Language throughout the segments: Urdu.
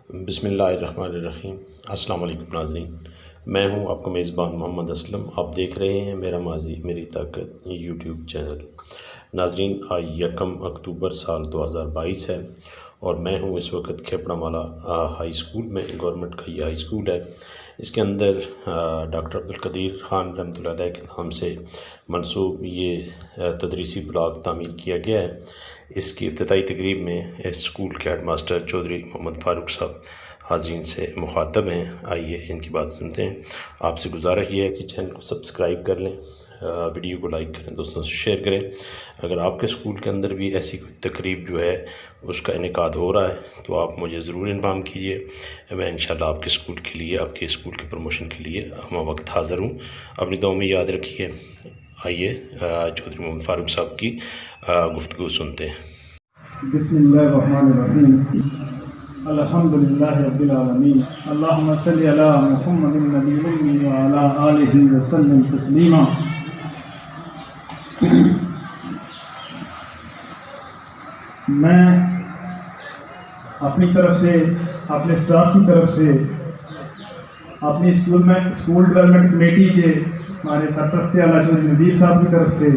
بسم اللہ الرحمن الرحیم۔ السلام علیکم ناظرین، میں ہوں آپ کا میزبان محمد اسلم۔ آپ دیکھ رہے ہیں میرا ماضی میری طاقت یوٹیوب چینل۔ ناظرین، آج 1 اکتوبر سال 2022 ہے اور میں ہوں اس وقت کھیپڑا مالا ہائی اسکول میں۔ گورنمنٹ کا یہ ہائی اسکول ہے۔ اس کے اندر ڈاکٹر عبدالقدیر خان رحمۃ اللہ علیہ کے نام سے منسوب یہ تدریسی بلاک تعمیر کیا گیا ہے۔ اس کی افتتاحی تقریب میں اسکول کے ہیڈ ماسٹر چودھری محمد فاروق صاحب حاضرین سے مخاطب ہیں۔ آئیے ان کی بات سنتے ہیں۔ آپ سے گزارش یہ ہے کہ چینل کو سبسکرائب کر لیں، ویڈیو کو لائک کریں، دوستوں سے شیئر کریں۔ اگر آپ کے اسکول کے اندر بھی ایسی کوئی تقریب جو ہے اس کا انعقاد ہو رہا ہے تو آپ مجھے ضرور انفارم کیجیے۔ میں انشاءاللہ آپ کے اسکول کے لیے، آپ کے اسکول کے پروموشن کے لیے ہم وقت حاضر ہوں۔ اپنی دعاؤں میں یاد رکھیے۔ آئیے چودھری محمد فاروق صاحب کی گفتگو سنتے ہیں۔ بسم اللہ الرحمن الرحیم۔ الحمدللہ رب العالمین۔ اللہم صلی علی محمد النبی الامی وعلی آلہ وسلم تسلیما۔ میں اپنی طرف سے، اپنے اسٹاف کی طرف سے، اپنی اسکول ڈیولپمنٹ کمیٹی کے ہمارے سرپرست اعلیٰ چودھری ندیر صاحب کی طرف سے،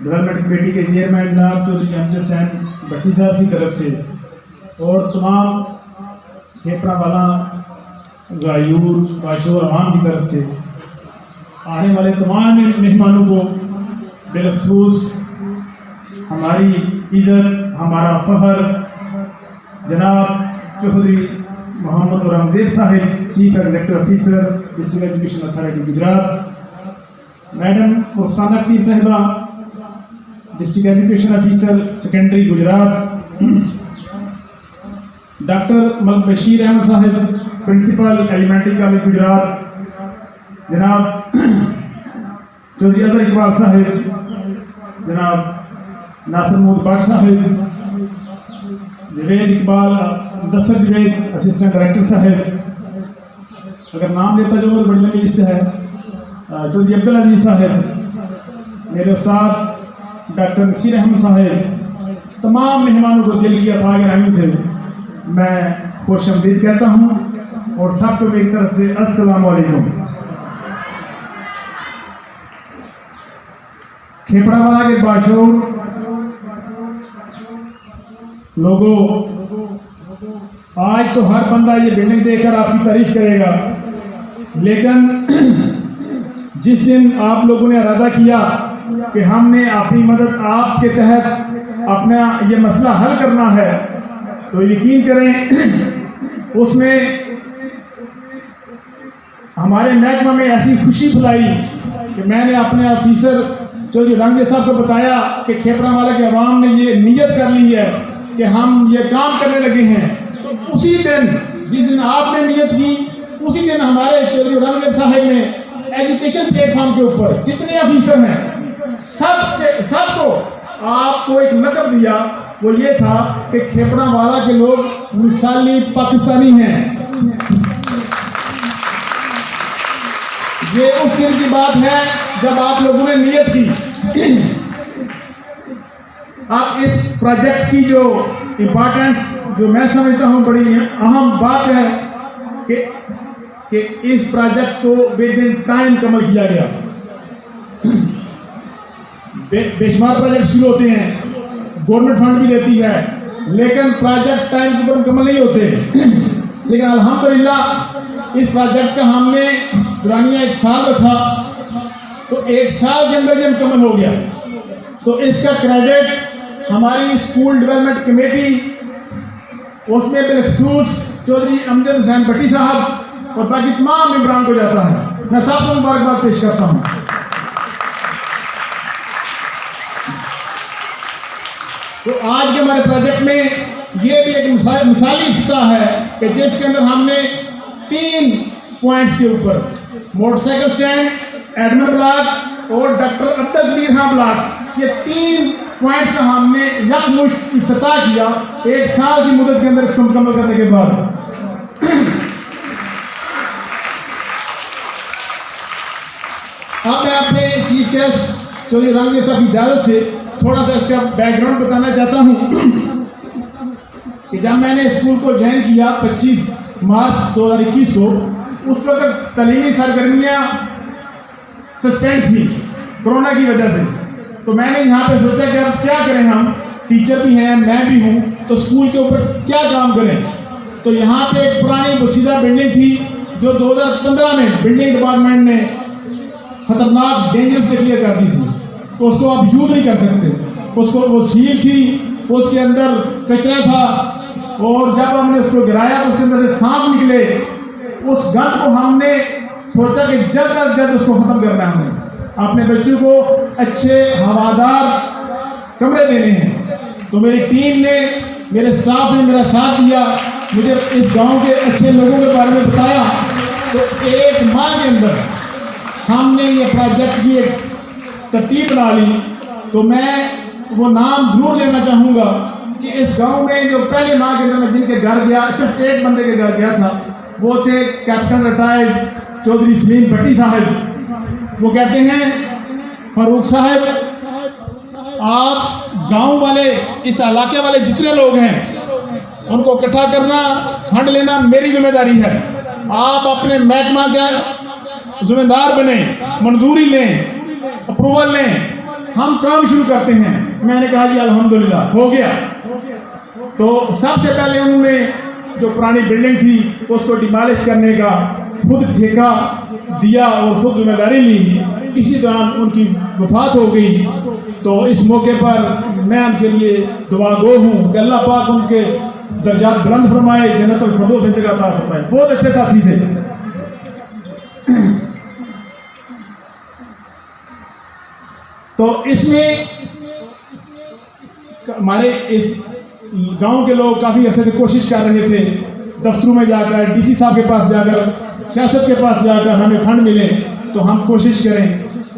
ڈیولپمنٹ کمیٹی کے چیئرمین جناب چودھری امجد حسین بٹی صاحب کی طرف سے، اور تمام کھیپڑا والا غیور باشور عوام کی طرف سے آنے والے تمام مہمانوں کو، بالخصوص ہماری عزت، ہمارا فخر جناب چودھری محمد رمضیب Sahab, chief executive officer district education authority Gujrat, madam Rukhsana Pir Sahiba, district education officer secondary Gujrat, doctor Malik Bashir Ahmad Sahab, principal elementary college Gujarat, جناب چودھری اظہر اقبال صاحب، جناب ناصر محمود بٹ صاحب، جوید اقبال، مدثر جوید اسسٹنٹ ڈائریکٹر صاحب، اگر نام لیتا جو بڑی لمبی لسٹ ہے، چودھری عبدالعزیز صاحب، میرے استاد ڈاکٹر نصیر احمد صاحب، تمام مہمانوں کو دل کی عطا گرامی سے میں خوش آمدید کہتا ہوں اور سب کو میری طرف سے السلام علیکم۔ کھیپڑا والا کے باشور لوگوں، آج تو ہر بندہ یہ بلڈنگ دیکھ کر آپ کی تعریف کرے گا، لیکن جس دن آپ لوگوں نے ارادہ کیا کہ ہم نے اپنی مدد آپ کے تحت اپنا یہ مسئلہ حل کرنا ہے، تو یقین کریں اس میں ہمارے محکمہ میں ایسی خوشی پھیلائی کہ میں نے اپنے آفیسر چودھری رنگے صاحب کو بتایا کہ کھیپڑا والا کے عوام نے یہ نیت کر لی ہے کہ ہم یہ کام کرنے لگے ہیں۔ تو اسی دن جس دن آپ نے نیت کی، اسی دن ہمارے چودھری رنگے صاحب نے ایجوکیشن پلیٹ فارم کے اوپر جتنے آفیسر ہیں سب کو آپ کو ایک لقب دیا، وہ یہ تھا کہ کھیپڑا والا کے لوگ مثالی پاکستانی ہیں۔ یہ اس دن کی بات ہے جب آپ لوگوں نے نیت کی۔ اب اس پروجیکٹ کی جو امپورٹنس، جو میں سمجھتا ہوں بڑی اہم بات ہے کہ اس پروجیکٹ کو ود ان ٹائم کمل کیا گیا۔ بے شمار پروجیکٹ شروع ہوتے ہیں، گورنمنٹ فنڈ بھی دیتی ہے، لیکن پروجیکٹ ٹائم کے اوپر مکمل نہیں ہوتے۔ لیکن الحمدللہ اس پروجیکٹ کا ہم نے دورانیہ 1 سال رکھا، تو 1 سال کے اندر یہ مکمل ہو گیا۔ تو اس کا کریڈٹ ہماری اسکول ڈیولپمنٹ کمیٹی، اس میں بالخصوص چودھری امجد حسین بٹی صاحب اور باقی تمام ممبران کو جاتا ہے۔ میں سب کو مبارکباد پیش کرتا ہوں۔ تو آج کے ہمارے پروجیکٹ میں یہ بھی ایک مثالی افتتاح ہے کہ جس کے اندر ہم نے 3 پوائنٹس کے اوپر motor cycle stand, admin block اور ڈاکٹر عبدالقدیر خان بلاک، یہ 3 پوائنٹس کا ہم نے یکمشت افتتاح کیا 1 سال کی مدت کے اندر اس کو مکمل کرنے کے بعد۔ اب میں اپنے چیف گیسٹ چودھری رنگے صاحب کی اجازت سے تھوڑا سا اس کا بیک گراؤنڈ بتانا چاہتا ہوں۔ کہ جب میں نے اسکول کو جوائن کیا 25 مارچ 2021 کو، اس وقت تعلیمی سرگرمیاں سسپینڈ تھی کرونا کی وجہ سے. تو میں نے یہاں پہ سوچا کہ اب کیا کریں، ہم ٹیچر بھی ہیں، میں بھی ہوں، تو اسکول کے اوپر کیا کام کریں. تو یہاں پہ ایک پرانی بسیدہ بلڈنگ تھی جو 2015 میں بلڈنگ ڈپارٹمنٹ نے خطرناک ڈینجرس ڈکلیئر کر دی تھی، تو اس کو آپ یوز نہیں کر سکتے. اس کو وہ سیل تھی، اس کے اندر کچرا تھا، اور جب ہم نے اس کو گرایا تو اس کے اندر سے سانپ نکلے. اس گند کو ہم نے سوچا کہ جلد از جلد اس کو ختم کرنا ہے. ہم نے اپنے بچوں کو اچھے ہوادار کمرے دینے ہیں. تو میری ٹیم نے، میرے سٹاف نے میرا ساتھ دیا، مجھے اس گاؤں کے اچھے لوگوں کے بارے میں بتایا. تو 1 ماہ کے اندر ہم نے یہ پروجیکٹ کی ایک ترتیب بنا لی. تو میں وہ نام ضرور لینا چاہوں گا کہ اس گاؤں میں جو پہلے ماہ کے اندر میں جن کے گھر گیا، صرف ایک بندے کے گھر گیا تھا، وہ تھے کیپٹن ریٹائرڈ چودھری سلیم بھٹی صاحب. وہ کہتے ہیں فاروق صاحب، آپ گاؤں والے، اس علاقے والے جتنے لوگ ہیں ان کو اکٹھا کرنا، فنڈ لینا میری ذمہ داری ہے. آپ اپنے محکمہ کے ذمہ دار بنیں، منظوری لیں، اپروول لیں، ہم کام شروع کرتے ہیں. میں نے کہا جی الحمدللہ ہو گیا. تو سب سے پہلے انہوں نے جو پرانی بلڈنگ تھی اس کو ڈیمالش کرنے کا خود ٹھیکہ دیا اور خود ذمہ داری لی. اسی دوران ان کی وفات ہو گئی. تو اس موقع پر میں ان کے لیے دعا گو ہوں کہ اللہ پاک ان کے درجات بلند فرمائے، جنت الفردوس ان جگہ عطا فرمائے. بہت اچھے ساتھی تھے. تو اس میں ہمارے اس گاؤں کے لوگ کافی عرصے سے کوشش کر رہے تھے، دفتروں میں جا کر، ڈی سی صاحب کے پاس جا کر، سیاست کے پاس جا کر ہمیں فنڈ ملے تو ہم کوشش کریں.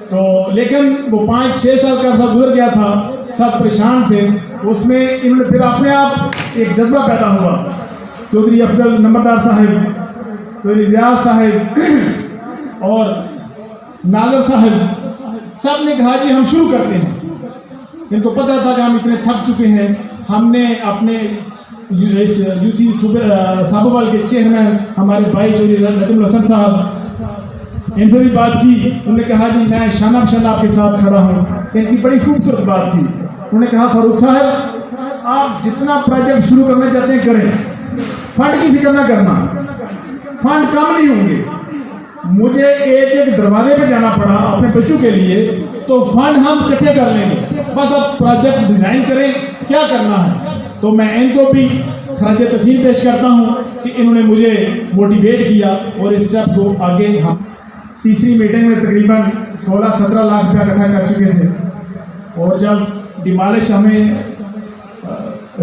تو لیکن وہ 5-6 سال کا عرصہ گزر گیا تھا، سب پریشان تھے. اس میں انہوں نے پھر اپنے آپ ایک جذبہ پیدا ہوا. چودھری افضل نمبردار صاحب، چودھری ریاض صاحب اور ناظر صاحب، سب نے کہا جی ہم شروع کرتے ہیں. ان کو پتہ تھا کہ ہم اتنے تھک چکے ہیں. ہم نے اپنے یو سی صابوال کے چیئرمین ہمارے بھائی چودھری رتن الحسن صاحب، ان سے بھی بات کی. انہوں نے کہا جی میں شانہ بشانہ آپ کے ساتھ کھڑا ہوں. ان کی بڑی خوبصورت بات تھی. انہوں نے کہا فاروق صاحب آپ جتنا پروجیکٹ شروع کرنا چاہتے ہیں کریں، فنڈ کی فکر نہ کرنا، فنڈ کم نہیں ہوں گے. مجھے ایک دروازے پہ جانا پڑا اپنے بچوں کے لیے تو فنڈ ہم اکٹھے کر لیں گے، بس اب پروجیکٹ ڈیزائن کریں کیا کرنا ہے. تو میں ان کو بھی خراج تحسین پیش کرتا ہوں کہ انہوں نے مجھے موٹیویٹ کیا اور اس اسٹیپ کو آگے ہم تیسری میٹنگ میں تقریباً 16-17 لاکھ روپیہ اکٹھا کر چکے تھے. اور جب ڈیمالش ہمیں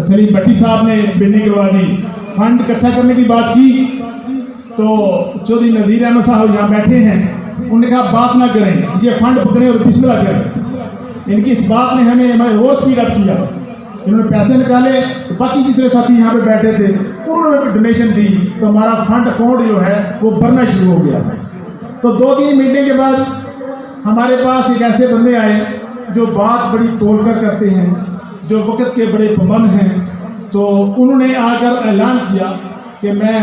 سلیم بھٹی صاحب نے بلڈنگ کروا دی، فنڈ اکٹھا کرنے کی بات کی تو چودھری نذیر احمد صاحب یہاں بیٹھے ہیں، انہوں نے کہا بات نہ کریں، یہ فنڈ پکڑیں اور بسم اللہ کریں. ان کی اس بات نے ہمیں ہمارے اور سپیڈ اپ کیا. انہوں نے پیسے نکالے تو باقی جتنے ساتھی یہاں پہ بیٹھے تھے انہوں نے بھی ڈونیشن دی تو ہمارا فنڈ اکاؤنٹ جو ہے وہ بھرنا شروع ہو گیا. تو 2-3 میٹنگ کے بعد ہمارے پاس ایک ایسے بندے آئے جو بات بڑی تول کر کرتے ہیں، جو وقت کے بڑے پابند ہیں. تو انہوں نے آ کر اعلان کیا کہ میں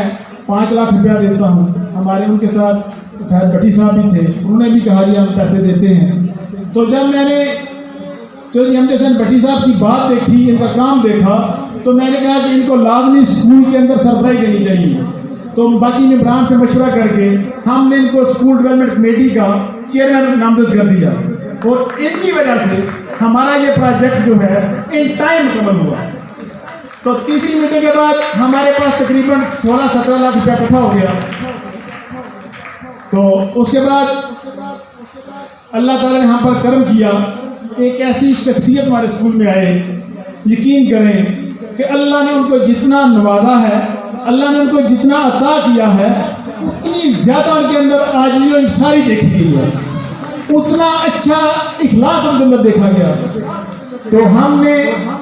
5 لاکھ روپیہ دیتا ہوں. ہمارے ان کے ساتھ فہد بھٹی صاحب بھی تھے، انہوں نے بھی کہا جی ہم پیسے دیتے ہیں. تو جب میں نے چودھری احمد حسین بھٹی صاحب کی بات دیکھی، ان کا کام دیکھا، تو میں نے کہا کہ ان کو لازمی اسکول کے اندر سربراہی دینی چاہیے. تو باقی ممبران سے مشورہ کر کے ہم نے ان کو اسکول ڈیولپمنٹ کمیٹی کا چیئرمین نامزد کر دیا. اور ان کی وجہ سے ہمارا یہ پروجیکٹ جو ہے ان ٹائم مکمل ہوا. تو تیسری میٹنگ کے بعد ہمارے پاس تقریباً 16-17 لاکھ روپیہ اکٹھا ہو گیا. تو اس کے بعد اللہ تعالیٰ نے ہم پر کرم کیا، ایک ایسی شخصیت ہمارے اسکول میں آئے. یقین کریں کہ اللہ نے ان کو جتنا نوازا ہے، اللہ نے ان کو جتنا عطا کیا ہے، اتنی زیادہ ان کے اندر عاجزی و انکساری دیکھی گئی ہے، اتنا اچھا اخلاص ان کے اندر دیکھا گیا. تو ہم نے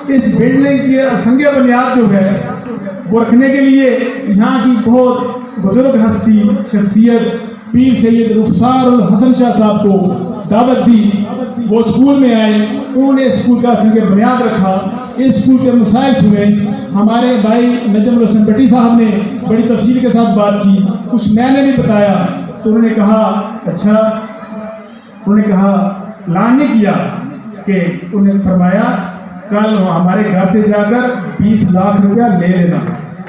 اس بلڈنگ کے سنگ بنیاد جو ہے وہ رکھنے کے لیے یہاں کی بہت بزرگ ہستی شخصیت پیر سید رخسار الحسن شاہ صاحب کو دعوت دی. وہ اسکول میں آئے، انہوں نے اسکول کا سنگ بنیاد رکھا. اس اسکول کے مسائل سنے. ہمارے بھائی نجم الحسن بٹی صاحب نے بڑی تفصیل کے ساتھ بات کی, کچھ میں نے بھی بتایا. تو انہوں نے کہا اچھا, انہوں نے کہا اعلان نہیں کیا کہ انہوں نے فرمایا کل ہمارے گھر سے جا کر 20 لاکھ روپیہ لے لینا.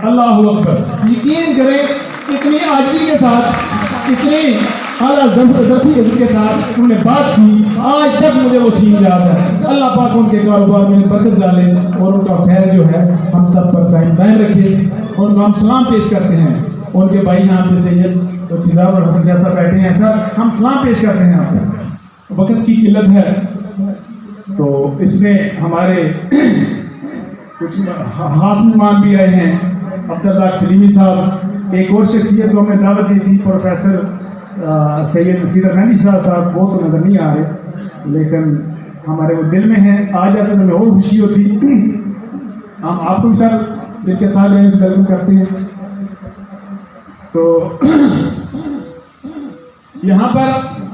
اللہ اکبر. یقین کریں اتنی عاجزی کے ساتھ, اتنی اعلیٰ ظرفی کے ساتھ انہوں نے بات کی. آج تک مجھے وہ سین یاد ہے. اللہ پاک ان کے کاروبار میں برکت ڈالے اور ان کا خیر جو ہے ہم سب پر قائم رکھے. ان کو ہم سلام پیش کرتے ہیں. ان کے بھائی یہاں پہ سید فضار اور حسن شاہ صاحب بیٹھے ہیں. سر ہم سلام پیش کرتے ہیں. یہاں پہ وقت کی قلت ہے تو اس میں ہمارے کچھ خاص مہمان بھی آئے ہیں. عبداللہ سلیمی صاحب, ایک اور شخصیت کو ہم نے دعوت دی تھی, پروفیسر سید خضر مہندی صاحب. وہ تو نظر نہیں آ رہے لیکن ہمارے وہ دل میں ہیں. آ جاتے تو ہمیں اور خوشی ہوتی. ہم آپ کو بھی سر دل کے تھا رہے ویلکم کرتے ہیں. تو یہاں پر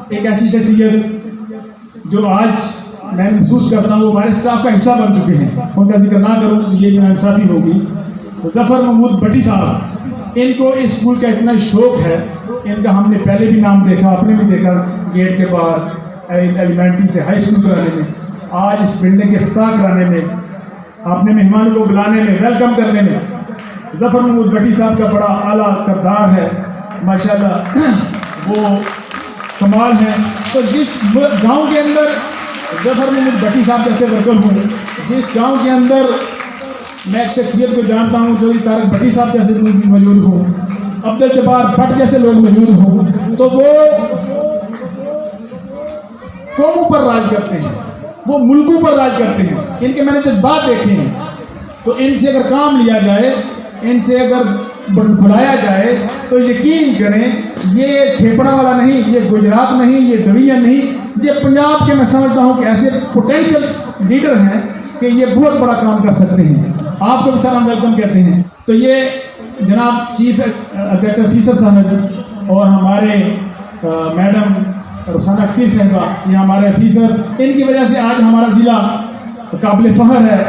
ایک ایسی شخصیت جو آج میں محسوس کرتا ہوں وہ ہمارے اسٹاف کا حصہ بن چکے ہیں. ان کا ذکر نہ کروں یہ بھی ناانصافی ہوگی. ظفر محمود بٹی صاحب, ان کو اس اسکول کا اتنا شوق ہے. ان کا ہم نے پہلے بھی نام دیکھا, آپ نے بھی دیکھا گیٹ کے باہر ایلیمنٹری سے ہائی اسکول کرانے میں, آج اس بلڈنگ کے افتتاح کرانے میں, اپنے مہمانوں کو بلانے میں, ویلکم کرنے میں ظفر محمود بٹی صاحب کا بڑا اعلیٰ کردار ہے. ماشاءاللہ وہ کمال ہیں. تو جس گاؤں کے اندر ظفر محمود بٹی صاحب جیسے ورکر ہوں, جس گاؤں کے اندر میں ایک شخصیت کو جانتا ہوں چودھری طارق بٹی صاحب جیسے لوگ موجود ہوں, عبد الجبار بٹ جیسے لوگ موجود ہوں, تو وہ قوموں پر راج کرتے ہیں, وہ ملکوں پر راج کرتے ہیں. ان کے میں نے جذبات دیکھے ہیں. تو ان سے اگر کام لیا جائے, ان سے اگر بڑھایا جائے تو یقین کریں یہ کھیپڑا والا نہیں, یہ گجرات نہیں, یہ ڈویژن نہیں, یہ پنجاب کے میں سمجھتا ہوں کہ ایسے پوٹینشیل لیڈر ہیں کہ یہ بہت بڑا کام کر سکتے ہیں. آپ کو بھی سر ہم ویلکم کہتے ہیں. تو یہ جناب چیف ایگزیکٹو آفیسر صاحب اور ہمارے میڈم رخسانہ اختر صاحبہ, یہ ہمارے آفیسر, ان کی وجہ سے آج ہمارا ضلع قابل فخر ہے.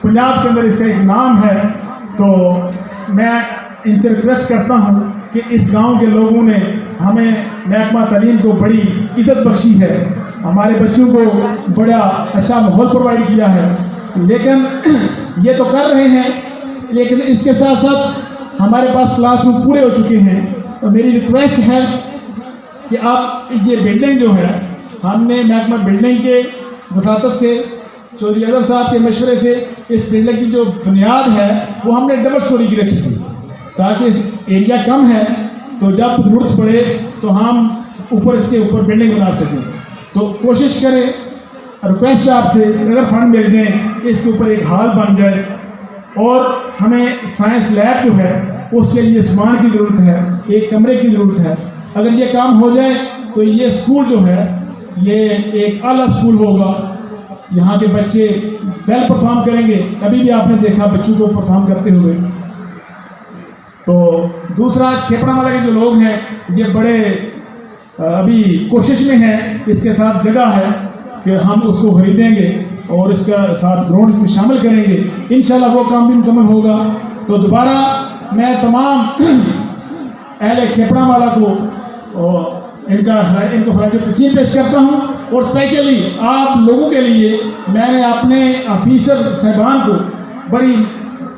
پنجاب کے اندر اس کا ایک نام ہے. تو میں ان سے ریکویسٹ کرتا ہوں کہ اس گاؤں کے لوگوں نے ہمیں محکمہ تعلیم کو بڑی عزت بخشی ہے, ہمارے بچوں کو بڑا اچھا ماحول پرووائڈ کیا ہے. لیکن یہ تو کر رہے ہیں, لیکن اس کے ساتھ ساتھ ہمارے پاس کلاس روم پورے ہو چکے ہیں. تو میری ریکویسٹ ہے کہ آپ یہ بلڈنگ جو ہے, ہم نے محکمہ بلڈنگ کے وساطت سے چودھری اظہر صاحب کے مشورے سے اس بلڈنگ کی جو بنیاد ہے وہ ہم نے ڈبل سٹوری کی رکھی تھی تاکہ ایریا کم ہے تو جب ضرورت پڑے تو ہم اوپر اس کے اوپر بلڈنگ بنا سکیں. تو کوشش کریں, ریکویسٹ آپ سے اگر فنڈ مل جائیں اس کے اوپر ایک ہال بن جائے. اور ہمیں سائنس لیب جو ہے اس کے لیے سامان کی ضرورت ہے, ایک کمرے کی ضرورت ہے. اگر یہ کام ہو جائے تو یہ اسکول جو ہے یہ ایک اعلیٰ اسکول ہوگا. یہاں کے بچے ویل پرفارم کریں گے. ابھی بھی آپ نے دیکھا بچوں کو پرفارم کرتے ہوئے. تو دوسرا کھیپڑا والا کے جو لوگ ہیں یہ بڑے ابھی کوشش میں ہیں, اس کے ساتھ جگہ ہے کہ ہم اس کو خریدیں گے اور اس کا ساتھ گراؤنڈ میں شامل کریں گے. انشاءاللہ وہ کام بھی مکمل ہوگا. تو دوبارہ میں تمام اہل کھیپڑا والا کو ان کو خراج تحسین پیش کرتا ہوں. اور اسپیشلی آپ لوگوں کے لیے میں نے اپنے آفیسر صاحبان کو بڑی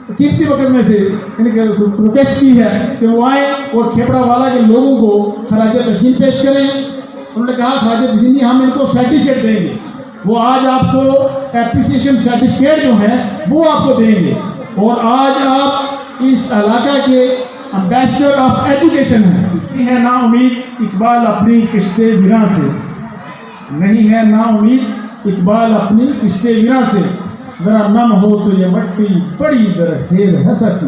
قیمتی وقت میں سے ان کی ریکویسٹ کی ہے کہ وہ آئیں اور کھیپڑا والا کے لوگوں کو خراج تحسین پیش کریں. انہوں نے کہا خراج تحسین ہم ان کو سرٹیفکیٹ دیں گے. وہ آج آپ کو اپریسیشن سرٹیفکیٹ جو ہے وہ آپ کو دیں گے. اور آج آپ اس علاقہ کے امبیسڈر آف ایجوکیشن ہیں. نہیں ہے نا امید اقبال اپنی کشتے ویراں سے, نہیں ہے نا امید اقبال اپنی کشتے ویراں سے, ذرا نم ہو تو یہ مٹی بڑی درخیل ہے سچی.